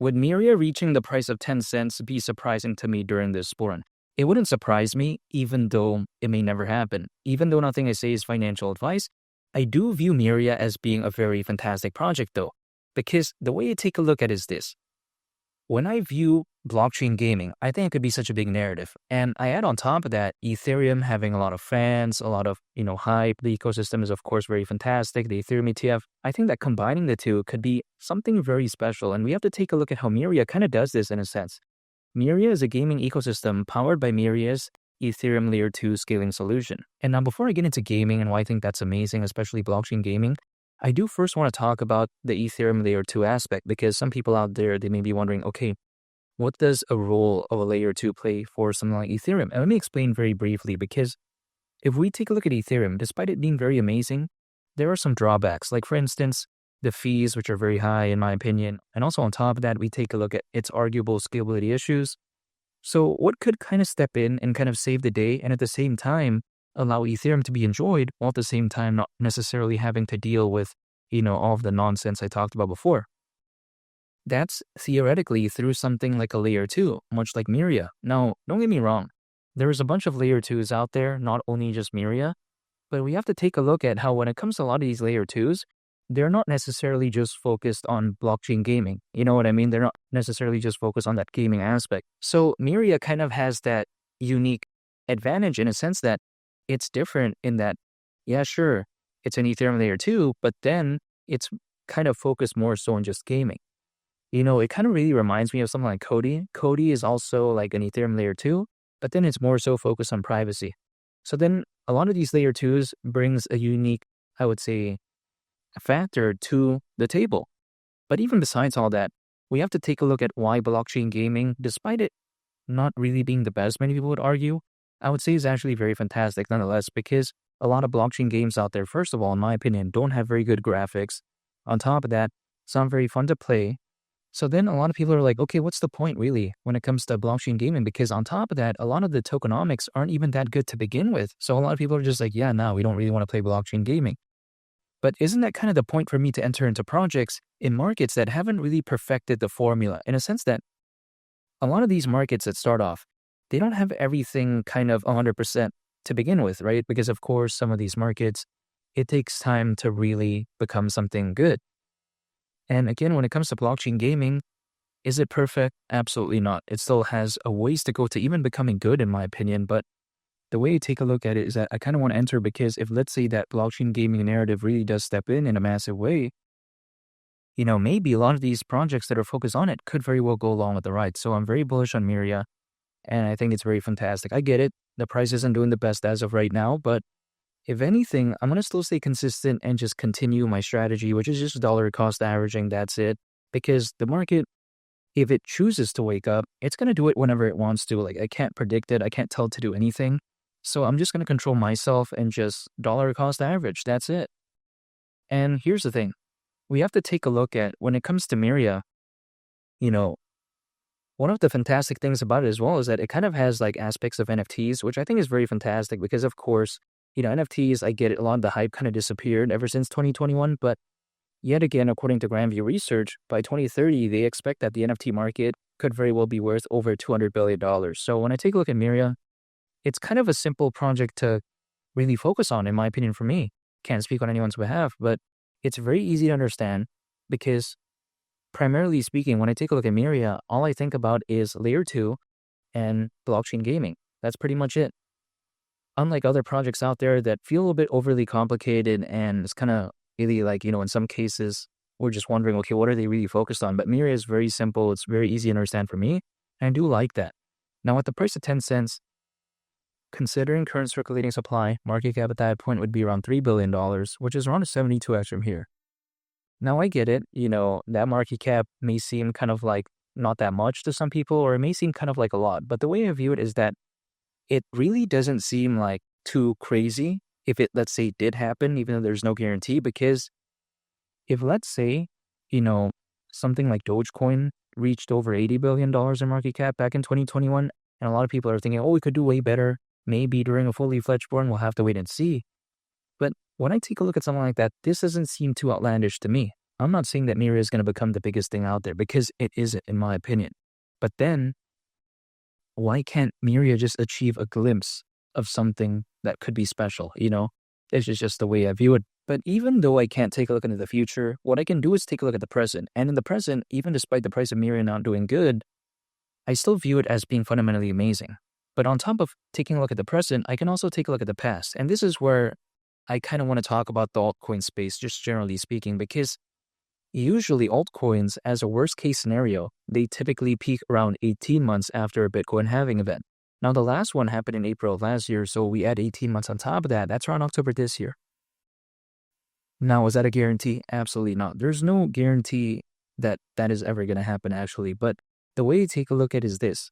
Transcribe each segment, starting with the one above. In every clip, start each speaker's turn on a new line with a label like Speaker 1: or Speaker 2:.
Speaker 1: would MYRIA reaching the price of 10 cents be surprising to me during this sprint? It wouldn't surprise me, even though it may never happen. Even though nothing I say is financial advice, I do view MYRIA as being a very fantastic project though, because the way I take a look at it is this. When I view blockchain gaming, I think it could be such a big narrative. And I add on top of that, Ethereum having a lot of fans, a lot of, hype. The ecosystem is, of course, very fantastic. The Ethereum ETF, I think that combining the two could be something very special. And we have to take a look at how MYRIA kind of does this in a sense. MYRIA is a gaming ecosystem powered by MYRIA's Ethereum Layer 2 scaling solution. And now before I get into gaming and why I think that's amazing, especially blockchain gaming, I do first want to talk about the Ethereum Layer 2 aspect because some people out there, they may be wondering, okay, what does a role of a Layer 2 play for something like Ethereum? And let me explain very briefly because if we take a look at Ethereum, despite it being very amazing, there are some drawbacks. Like for instance, the fees, which are very high in my opinion. And also on top of that, we take a look at its arguable scalability issues. So what could kind of step in and kind of save the day and at the same time allow Ethereum to be enjoyed while at the same time not necessarily having to deal with, all of the nonsense I talked about before. That's theoretically through something like a Layer 2, much like MYRIA. Now, don't get me wrong. There's a bunch of Layer 2s out there, not only just MYRIA, but we have to take a look at how when it comes to a lot of these Layer 2s, they're not necessarily just focused on blockchain gaming. You know what I mean? They're not necessarily just focused on that gaming aspect. So MYRIA kind of has that unique advantage in a sense that it's different in that, yeah, sure, it's an Ethereum Layer 2, but then it's kind of focused more so on just gaming. It kind of really reminds me of something like Cody. Cody is also like an Ethereum Layer 2, but then it's more so focused on privacy. So then a lot of these Layer 2s brings a unique, I would say, factor to the table. But even besides all that, we have to take a look at why blockchain gaming, despite it not really being the best, many people would argue, I would say is actually very fantastic nonetheless, because a lot of blockchain games out there, first of all, in my opinion, don't have very good graphics. On top of that, some very fun to play. So then a lot of people are like, okay, what's the point really when it comes to blockchain gaming? Because on top of that, a lot of the tokenomics aren't even that good to begin with. So a lot of people are just like, yeah, no, we don't really want to play blockchain gaming. But isn't that kind of the point for me to enter into projects in markets that haven't really perfected the formula in a sense that a lot of these markets that start off, they don't have everything kind of 100% to begin with, right? Because of course, some of these markets, it takes time to really become something good. And again, when it comes to blockchain gaming, is it perfect? Absolutely not. It still has a ways to go to even becoming good, in my opinion. But the way I take a look at it is that I kind of want to enter because if let's say that blockchain gaming narrative really does step in a massive way, maybe a lot of these projects that are focused on it could very well go along with the ride. So I'm very bullish on MYRIA, and I think it's very fantastic. I get it. The price isn't doing the best as of right now, but if anything, I'm going to still stay consistent and just continue my strategy, which is just dollar cost averaging. That's it. Because the market, if it chooses to wake up, it's going to do it whenever it wants to. Like I can't predict it. I can't tell it to do anything. So I'm just going to control myself and just dollar cost average. That's it. And here's the thing. We have to take a look at when it comes to MYRIA, one of the fantastic things about it as well is that it kind of has like aspects of NFTs, which I think is very fantastic because of course, NFTs, I get it, a lot of the hype kind of disappeared ever since 2021, but yet again, according to Grandview Research, by 2030, they expect that the NFT market could very well be worth over $200 billion. So when I take a look at MYRIA, it's kind of a simple project to really focus on, in my opinion, for me. Can't speak on anyone's behalf, but it's very easy to understand because primarily speaking, when I take a look at MYRIA, all I think about is Layer 2 and blockchain gaming. That's pretty much it. Unlike other projects out there that feel a little bit overly complicated and it's kind of really like, in some cases, we're just wondering, okay, what are they really focused on? But MYRIA is very simple. It's very easy to understand for me. And I do like that. Now, at the price of 10 cents, considering current circulating supply, market cap at that point would be around $3 billion, which is around a 72x from here. Now, I get it. That market cap may seem kind of like not that much to some people, or it may seem kind of like a lot. But the way I view it is that it really doesn't seem like too crazy if it, let's say, did happen, even though there's no guarantee. Because if, let's say, something like Dogecoin reached over $80 billion in market cap back in 2021, and a lot of people are thinking, oh, we could do way better. Maybe during a fully fledged burn, we'll have to wait and see. But when I take a look at something like that, this doesn't seem too outlandish to me. I'm not saying that MYRIA is going to become the biggest thing out there, because it isn't, in my opinion. But then, why can't MYRIA just achieve a glimpse of something that could be special, you know? This is just the way I view it. But even though I can't take a look into the future, what I can do is take a look at the present. And in the present, even despite the price of MYRIA not doing good, I still view it as being fundamentally amazing. But on top of taking a look at the present, I can also take a look at the past. And this is where I kind of want to talk about the altcoin space, just generally speaking, because usually altcoins, as a worst case scenario, they typically peak around 18 months after a Bitcoin halving event. Now, the last one happened in April of last year, so we add 18 months on top of that. That's around October this year. Now, is that a guarantee? Absolutely not. There's no guarantee that that is ever going to happen, actually. But the way you take a look at it is this.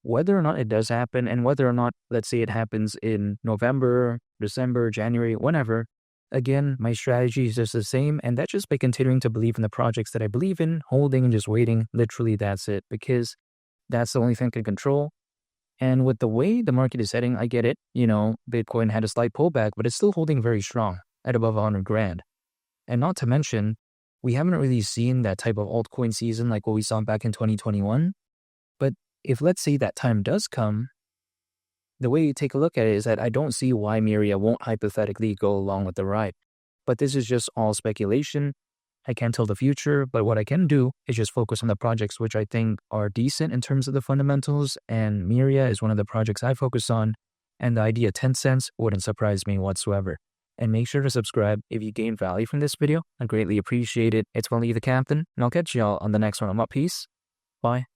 Speaker 1: Whether or not it does happen, and whether or not, let's say it happens in November, December, January, whenever, again, my strategy is just the same, and that's just by continuing to believe in the projects that I believe in, holding and just waiting. Literally, that's it, because that's the only thing I can control. And with the way the market is heading, I get it. You know, Bitcoin had a slight pullback, but it's still holding very strong at above 100 grand. And not to mention, we haven't really seen that type of altcoin season like what we saw back in 2021. But if, let's say, that time does come, the way you take a look at it is that I don't see why MYRIA won't hypothetically go along with the ride. But this is just all speculation. I can't tell the future, but what I can do is just focus on the projects which I think are decent in terms of the fundamentals, and MYRIA is one of the projects I focus on, and the idea of 10 cents wouldn't surprise me whatsoever. And make sure to subscribe if you gain value from this video. I greatly appreciate it. It's Wally the Captain, and I'll catch y'all on the next one. I'm up. Peace. Bye.